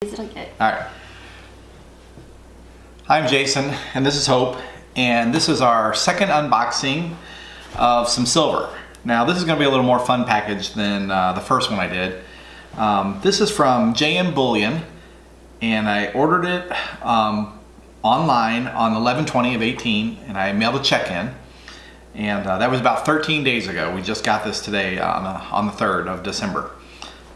Did I get? All right. I'm Jason, and this is Hope, and this is our second unboxing of some silver. Now, this is going to be a little more fun package than the first one I did. This is from JM Bullion, and I ordered it online on 11/20 of 18, and I mailed a check-in, and that was about 13 days ago. We just got this today on the 3rd of December.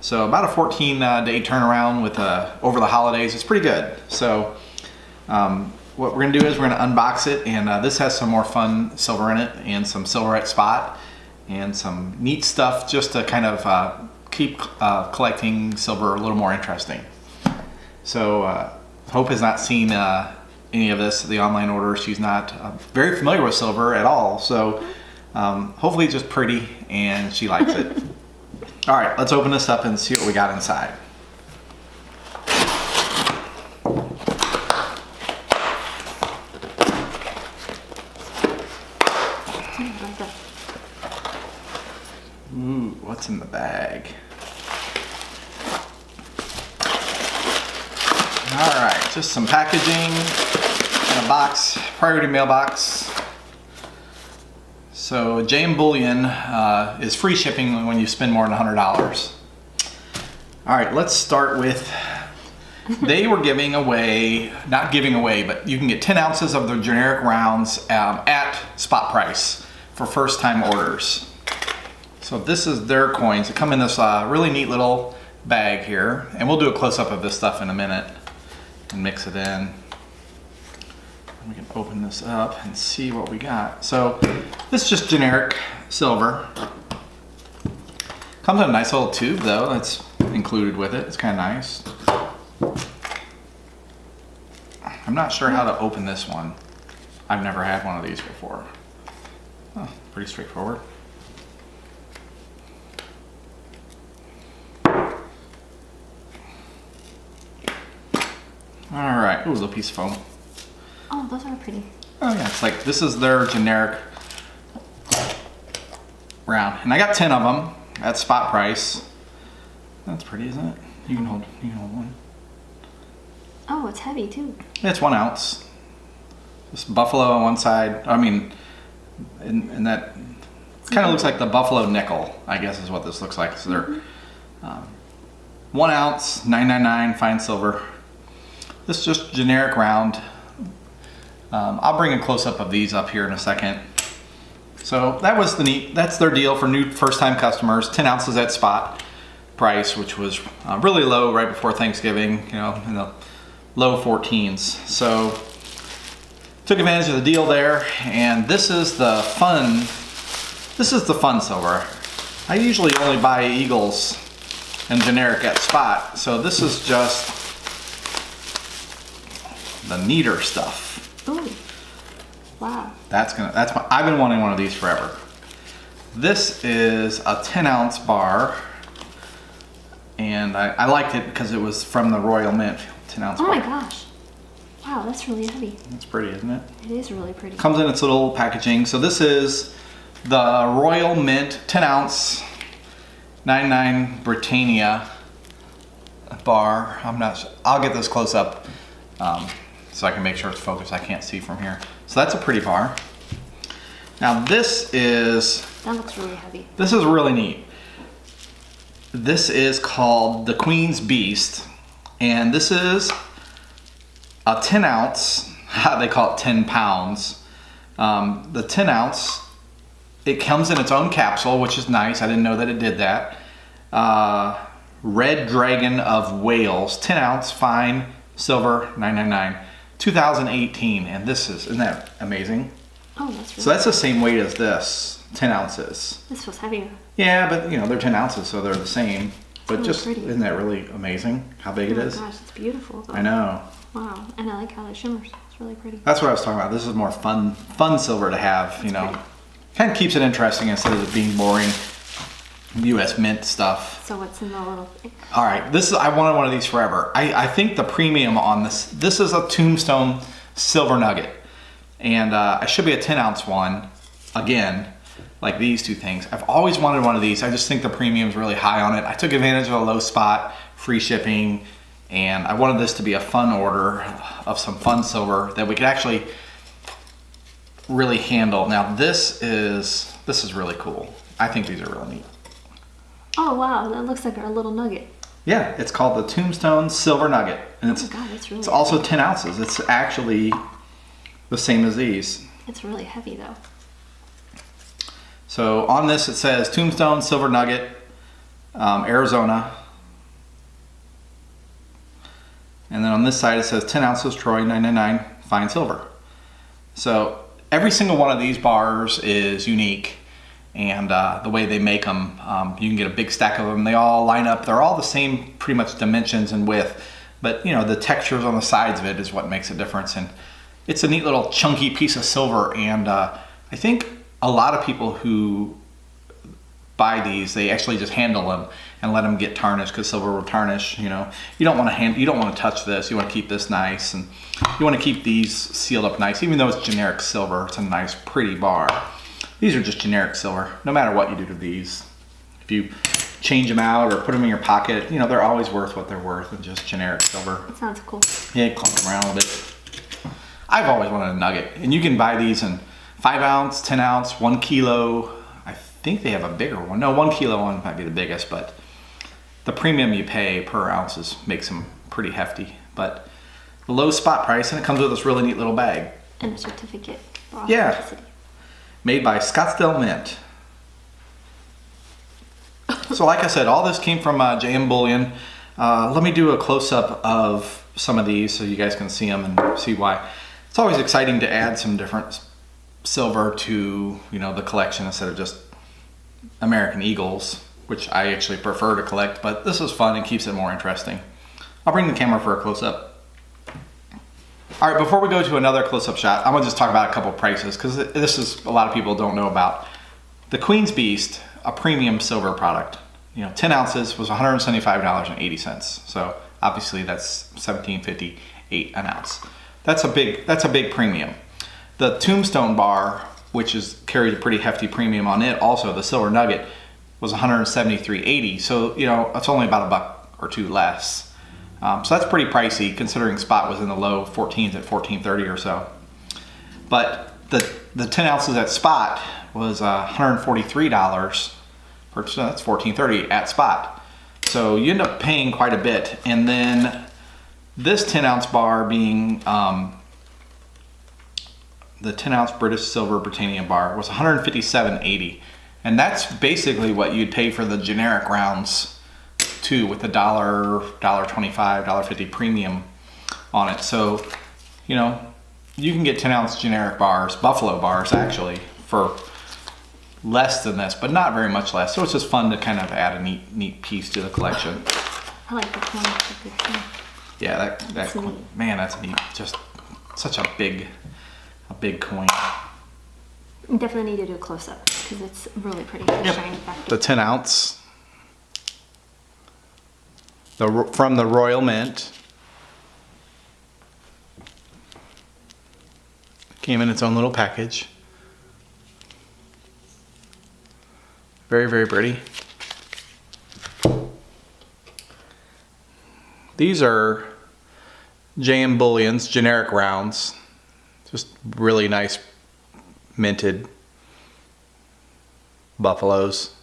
So about a 14-day turnaround with over the holidays. It's pretty good. So what we're gonna do is we're gonna unbox it, and this has some more fun silver in it and some silver at spot and some neat stuff just to kind of keep collecting silver a little more interesting. So Hope has not seen any of this, the online order. She's not very familiar with silver at all. So hopefully it's just pretty and she likes it. All right, let's open this up and see what we got inside. Ooh, what's in the bag? All right, just some packaging in a box, priority mailbox. So JM Bullion is free shipping when you spend more than $100. All right, let's start with, they were giving away, not giving away, but you can get 10 ounces of the generic rounds at spot price for first time orders. So this is their coins. They come in this really neat little bag here, and we'll do a close-up of this stuff in a minute and mix it in. We can open this up and see what we got. So this is just generic silver. Comes in a nice little tube though, that's included with it. It's kind of nice. I'm not sure how to open this one. I've never had one of these before. Oh, pretty straightforward. All right, ooh, a little piece of foam. Oh, those are pretty. Oh yeah, it's like, this is their generic round. And I got 10 of them at spot price. That's pretty, isn't it? You can hold one. Oh, it's heavy too. Yeah, it's 1 ounce. Just buffalo on one side. I mean, and that kind of looks like the buffalo nickel, I guess is what this looks like. So they're 1 ounce, $9.99, fine silver. This is just generic round. I'll bring a close-up of these up here in a second. So that was that's their deal for new first-time customers. 10 ounces at spot price, which was really low right before Thanksgiving, you know, in the low 14s. So took advantage of the deal there, and this is the fun silver. I usually only buy Eagles and generic at spot, so this is just the neater stuff. Ooh. Wow. I've been wanting one of these forever. This is a 10-ounce bar, and I liked it because it was from the Royal Mint 10-ounce bar. Oh my gosh. Wow, that's really heavy. That's pretty, isn't it? It is really pretty. Comes in its little packaging. So this is the Royal Mint 10-ounce 99 Britannia bar. I'll get this close up. So I can make sure it's focused. I can't see from here. So that's a pretty bar. Now that looks really heavy. This is really neat. This is called the Queen's Beast, and this is a 10 ounce, they call it 10 pounds. The 10 ounce, it comes in its own capsule, which is nice. I didn't know that it did that. Red Dragon of Wales, 10 ounce, fine, silver, $9.99. 2018, and isn't that amazing? Oh, that's really So that's the same weight as this, 10 ounces. This feels heavier. Yeah, but you know, they're 10 ounces, so they're the same. But really just, pretty. isn't that really amazing how big it is? Oh my gosh, it's beautiful. I know. Wow, and I like how it shimmers. It's really pretty. That's what I was talking about. This is more fun silver to have, you know. Pretty. Kind of keeps it interesting instead of it being boring US Mint stuff. So what's in the little... All right, I wanted one of these forever. I think the premium on this is a Tombstone silver nugget, and it should be a 10-ounce one again, like these two things. I've always wanted one of these. I just think the premium is really high on it. I took advantage of a low spot, free shipping, And I wanted this to be a fun order of some fun silver that we could actually really handle. Now this is really cool. I think these are really neat. Oh wow, that looks like our little nugget. Yeah, it's called the Tombstone Silver Nugget. And Oh my God, it's really it's also 10 ounces. It's actually the same as these. It's really heavy though. So on this it says Tombstone Silver Nugget, Arizona. And then on this side it says 10 ounces Troy 999 fine silver. So every single one of these bars is unique. And the way they make them, you can get a big stack of them. They all line up. They're all the same pretty much dimensions and width. But you know, the textures on the sides of it is what makes a difference. And it's a neat little chunky piece of silver. And I think a lot of people who buy these, they actually just handle them and let them get tarnished, because silver will tarnish. You know, you don't want to touch this. You want to keep this nice, and you want to keep these sealed up nice. Even though it's generic silver, it's a nice, pretty bar. These are just generic silver. No matter what you do to these, if you change them out or put them in your pocket, you know, they're always worth what they're worth, and just generic silver. That sounds cool. Yeah, clump them around a little bit. I've always wanted a nugget, and you can buy these in 5 ounce, 10 ounce, 1 kilo. I think they have a bigger one. No, 1 kilo one might be the biggest, but the premium you pay per ounce makes them pretty hefty. But the low spot price, and it comes with this really neat little bag. And a certificate for Yeah. authenticity. Made by Scottsdale Mint. So like I said, all this came from JM Bullion. Let me do a close-up of some of these so you guys can see them and see why. It's always exciting to add some different silver to, you know, the collection instead of just American Eagles, which I actually prefer to collect, but this is fun and keeps it more interesting. I'll bring the camera for a close-up. All right, before we go to another close-up shot, I'm gonna just talk about a couple prices, because this is a lot of people don't know about. The Queen's Beast, a premium silver product, you know, 10 ounces was $175.80. So obviously that's $17.58 an ounce. That's a big premium. The Tombstone bar, which is carried a pretty hefty premium on it, also the silver nugget, was $173.80. So you know, it's only about $1 or $2 less. So that's pretty pricey, considering spot was in the low 14s at $14.30 or so. But the 10 ounces at spot was $143, or so that's $14.30 at spot. So you end up paying quite a bit. And then this 10 ounce bar being the 10 ounce British Silver Britannia bar was $157.80. And that's basically what you'd pay for the generic rounds too, with the $1.25, $1.50 premium on it. So, you know, you can get 10 ounce generic bars, Buffalo bars actually, for less than this, but not very much less. So it's just fun to kind of add a neat piece to the collection. I like the coin. It's a good coin. Yeah, That's neat. Man, that's neat. Just such a big coin. We definitely need to do a close-up because it's really pretty. The shiny factor. The 10 ounce. From the Royal Mint. Came in its own little package. Very, very pretty. These are JM Bullion's generic rounds. Just really nice minted buffaloes.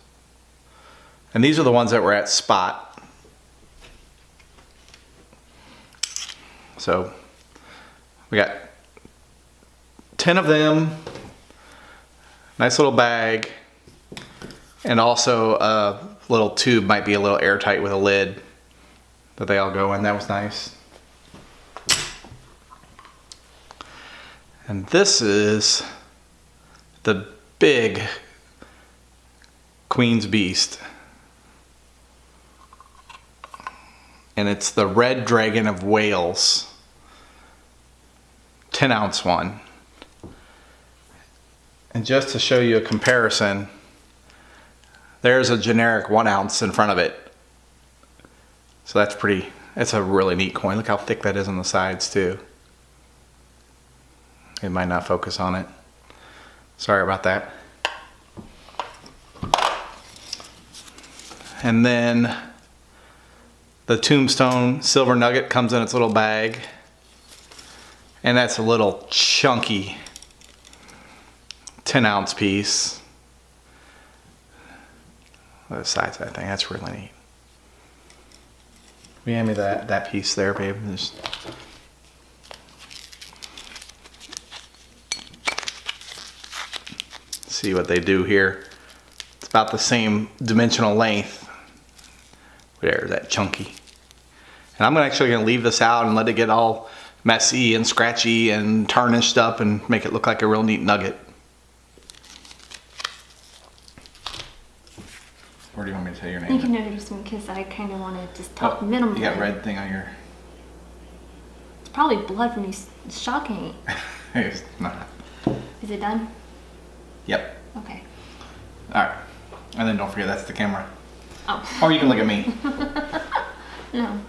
And these are the ones that were at spot. So we got 10 of them, nice little bag, and also a little tube, might be a little airtight with a lid that they all go in. That was nice. And this is the big Queen's Beast. And it's the Red Dragon of Wales. 10 ounce one. And just to show you a comparison, there's a generic 1 ounce in front of it. So that's a really neat coin. Look how thick that is on the sides too. It might not focus on it. Sorry about that. And then The Tombstone silver nugget comes in its little bag. And that's a little chunky 10-ounce piece. Look at the size of that thing, that's really neat. Will you hand me that piece there, babe? Just... see what they do here. It's about the same dimensional length. There's that chunky. And I'm actually gonna leave this out and let it get all messy and scratchy and tarnished up and make it look like a real neat nugget. Where do you want me to tell your name? You can introduce me because I kind of want to just talk minimally. You got red thing on your... It's probably blood from these shocking. It's not. Is it done? Yep. Okay. Alright. And then don't forget, that's the camera. Oh. Or you can look at me. No.